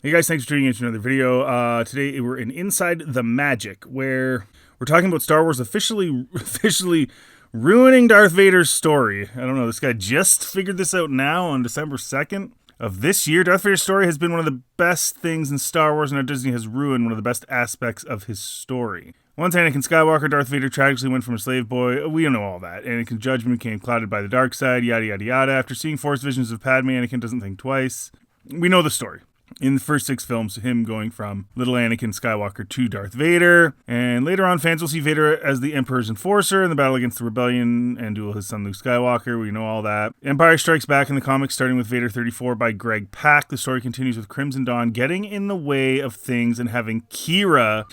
Hey guys, thanks for tuning in to another video. Today we're in Inside the Magic, where we're talking about Star Wars officially ruining Darth Vader's story. I don't know, this guy just figured this out now on December 2nd of this year. Darth Vader's story has been one of the best things in Star Wars, and now Disney has ruined one of the best aspects of his story. Once Anakin Skywalker, Darth Vader tragically went from a slave boy. We don't know all that. Anakin's judgment became clouded by the dark side, yada yada yada. After seeing Force visions of Padme, Anakin doesn't think twice. We know the story. In the first 6 films, him going from little Anakin Skywalker to Darth Vader. And later on, fans will see Vader as the Emperor's enforcer in the battle against the rebellion and duel his son Luke Skywalker. We know all that. Empire Strikes Back in the comics, starting with Vader 34 by Greg Pak. The story continues with Crimson Dawn getting in the way of things and having Kira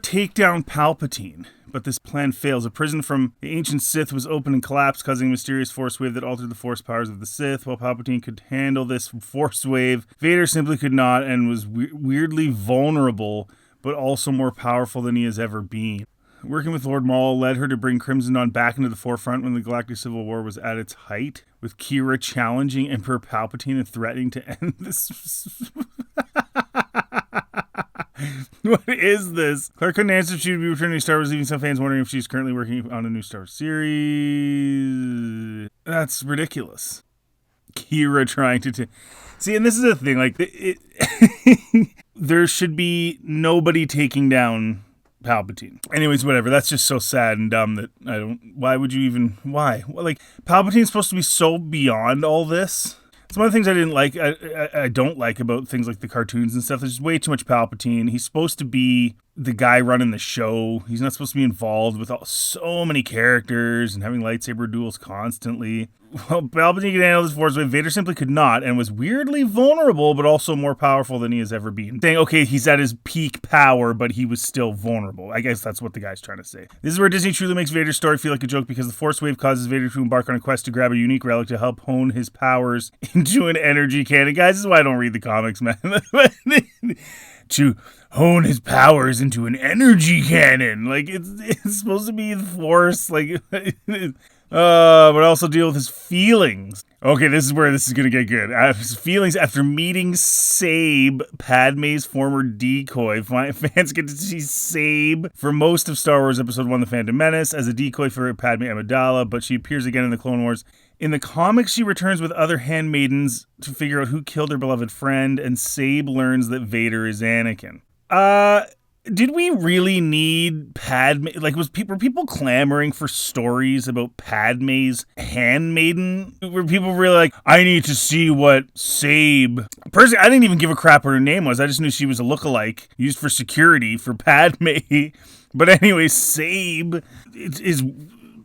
take down Palpatine. But this plan fails. A prison from the ancient Sith was opened and collapsed, causing a mysterious force wave that altered the force powers of the Sith. While Palpatine could handle this force wave, Vader simply could not and was weirdly vulnerable, but also more powerful than he has ever been. Working with Lord Maul led her to bring Crimson Dawn back into the forefront when the Galactic Civil War was at its height, with Kira challenging Emperor Palpatine and threatening to end this. What is this? Claire couldn't answer if she would be returning to Star Wars, leaving some fans wondering if she's currently working on a new Star Wars series. That's ridiculous. Kira trying to... See, and this is the thing, like, there should be nobody taking down Palpatine. Anyways, whatever. That's just so sad and dumb that I don't... Why would you even... Why? Well, like, Palpatine's supposed to be so beyond all this. It's one of the things I didn't like. I don't like about things like the cartoons and stuff. There's just way too much Palpatine. He's supposed to be the guy running the show. He's not supposed to be involved with so many characters and having lightsaber duels constantly. Well, Palpatine could handle this force wave. Vader simply could not, and was weirdly vulnerable, but also more powerful than he has ever been. Saying, okay, he's at his peak power, but he was still vulnerable. I guess that's what the guy's trying to say. This is where Disney truly makes Vader's story feel like a joke, because the force wave causes Vader to embark on a quest to grab a unique relic to help hone his powers into an energy cannon. Guys, this is why I don't read the comics, man. To hone his powers into an energy cannon. Like, it's supposed to be the force, like... but also deal with his feelings. Okay, this is where this is going to get good. His feelings after meeting Sabe, Padme's former decoy. Fans get to see Sabe for most of Star Wars Episode 1, The Phantom Menace, as a decoy for Padme Amidala, but she appears again in the Clone Wars. In the comics, she returns with other handmaidens to figure out who killed her beloved friend, and Sabe learns that Vader is Anakin. Did we really need Padme? Like, were people clamoring for stories about Padme's handmaiden? Were people really like, I need to see what Sabe... Personally, I didn't even give a crap what her name was. I just knew she was a lookalike used for security for Padme. But anyway, Sabe is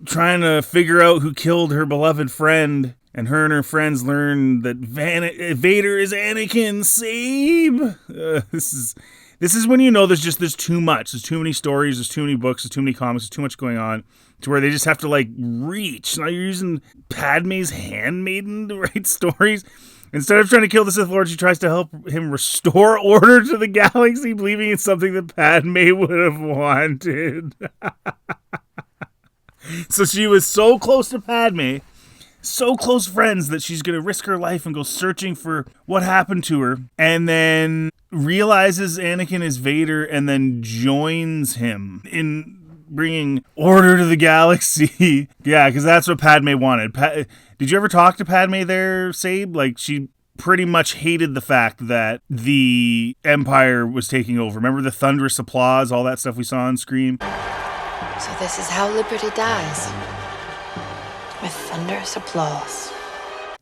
trying to figure out who killed her beloved friend. And her friends learn that Vader is Anakin. Sabe! This is when you know there's too much. There's too many stories, there's too many books, there's too many comics, there's too much going on to where they just have to, like, reach. Now you're using Padme's handmaiden to write stories. Instead of trying to kill the Sith Lord, she tries to help him restore order to the galaxy, believing it's something that Padme would have wanted. So she was so close to Padme, so close friends, that she's going to risk her life and go searching for what happened to her, and then realizes Anakin is Vader and then joins him in bringing order to the galaxy. Yeah, because that's what Padme wanted. Did you ever talk to Padme there, Sabe? Like, she pretty much hated the fact that the Empire was taking over. Remember the thunderous applause, all that stuff we saw on screen? So this is how liberty dies. With thunderous applause.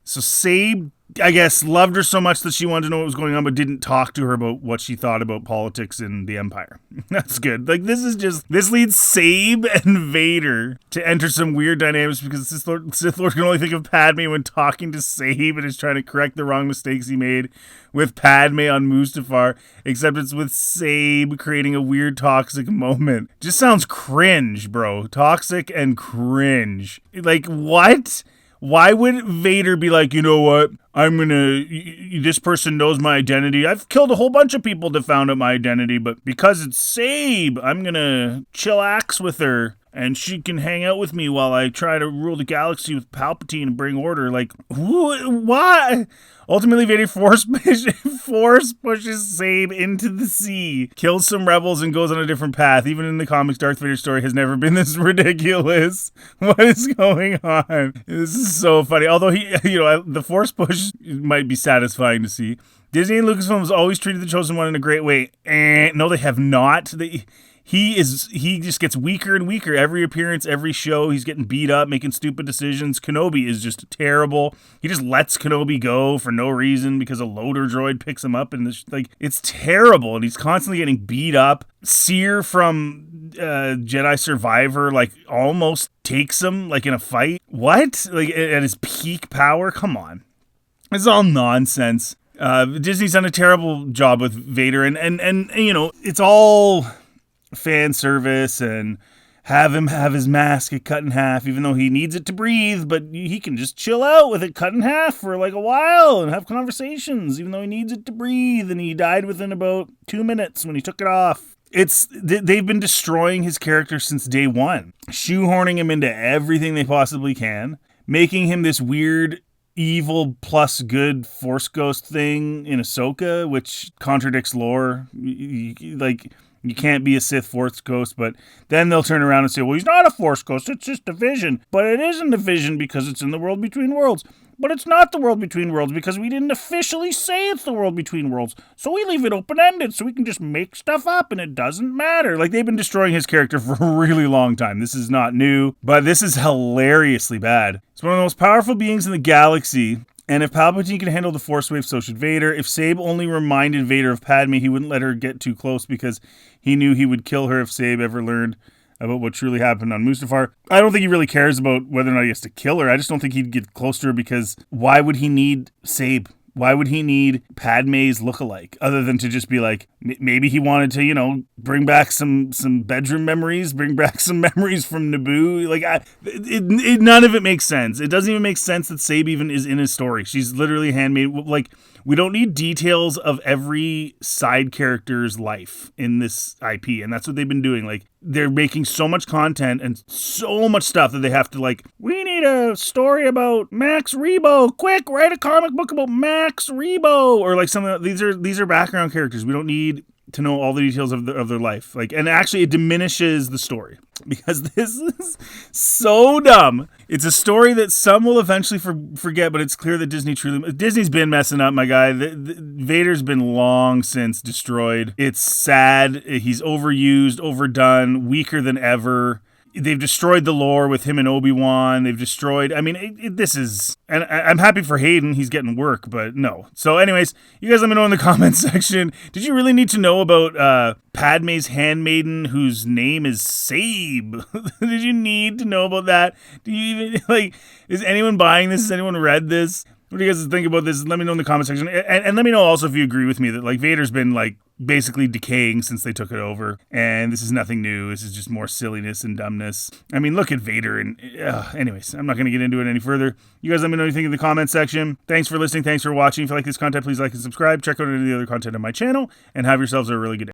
So Sabe, I guess, loved her so much that she wanted to know what was going on, but didn't talk to her about what she thought about politics in the Empire. That's good. Like, this leads Sabe and Vader to enter some weird dynamics, because Sith Lord can only think of Padme when talking to Sabe and is trying to correct the wrong mistakes he made with Padme on Mustafar, except it's with Sabe creating a weird toxic moment. Just sounds cringe, bro. Toxic and cringe. Like, what? Why would Vader be like, you know what? This person knows my identity. I've killed a whole bunch of people that found out my identity, but because it's Sabe, I'm gonna chillax with her. and she can hang out with me while I try to rule the galaxy with Palpatine and bring order. Like, what? Ultimately, Vader force pushes Sabe into the sea, kills some rebels, and goes on a different path. Even in the comics, Darth Vader's story has never been this ridiculous. What is going on? This is so funny. Although the force push might be satisfying to see. Disney and Lucasfilm has always treated the Chosen One in a great way. No, they have not. He just gets weaker and weaker. Every appearance, every show, he's getting beat up, making stupid decisions. Kenobi is just terrible. He just lets Kenobi go for no reason because a loader droid picks him up, and it's terrible. And he's constantly getting beat up. Seer from Jedi Survivor almost takes him in a fight. What? At his peak power? Come on, it's all nonsense. Disney's done a terrible job with Vader, and it's all fan service and have him have his mask get cut in half, even though he needs it to breathe, but he can just chill out with it cut in half for a while and have conversations, even though he needs it to breathe, and he died within about 2 minutes when he took it off. They've been destroying his character since day one, shoehorning him into everything they possibly can, making him this weird evil plus good Force ghost thing in Ahsoka, which contradicts lore. You can't be a Sith Force ghost, but then they'll turn around and say, well, he's not a Force ghost, it's just a vision. But it isn't a vision because it's in the world between worlds. But it's not the world between worlds because we didn't officially say it's the world between worlds. So we leave it open-ended so we can just make stuff up and it doesn't matter. They've been destroying his character for a really long time. This is not new, but this is hilariously bad. It's one of the most powerful beings in the galaxy. And if Palpatine can handle the Force wave, so should Vader. If Sabe only reminded Vader of Padme, he wouldn't let her get too close because he knew he would kill her if Sabe ever learned about what truly happened on Mustafar. I don't think he really cares about whether or not he has to kill her. I just don't think he'd get close to her because why would he need Sabe? Why would he need Padme's lookalike other than to just be maybe he wanted to, bring back some bedroom memories, bring back some memories from Naboo. None of it makes sense. It doesn't even make sense that Sabe even is in his story. She's literally handmaid. We don't need details of every side character's life in this IP, and that's what they've been doing. They're making so much content and so much stuff that they have to we need a story about Max Rebo. Quick, write a comic book about Max Rebo, or something. These are background characters. We don't need to know all the details of their life. And actually it diminishes the story because this is so dumb. It's a story that some will eventually forget, but it's clear that Disney's been messing up, my guy. Vader's been long since destroyed. It's sad. He's overused, overdone, weaker than ever. They've destroyed the lore with him and Obi-Wan. They've destroyed... this is... And I'm happy for Hayden. He's getting work, but no. So anyways, you guys let me know in the comments section. Did you really need to know about Padme's handmaiden whose name is Sabe? Did you need to know about that? Do you even... is anyone buying this? Has anyone read this? What do you guys think about this? Let me know in the comment section. And let me know also if you agree with me that Vader's been basically decaying since they took it over. And this is nothing new. This is just more silliness and dumbness. Look at Vader. And anyways, I'm not going to get into it any further. You guys let me know what you think in the comment section. Thanks for listening. Thanks for watching. If you like this content, please like and subscribe. Check out any of the other content on my channel. And have yourselves a really good day.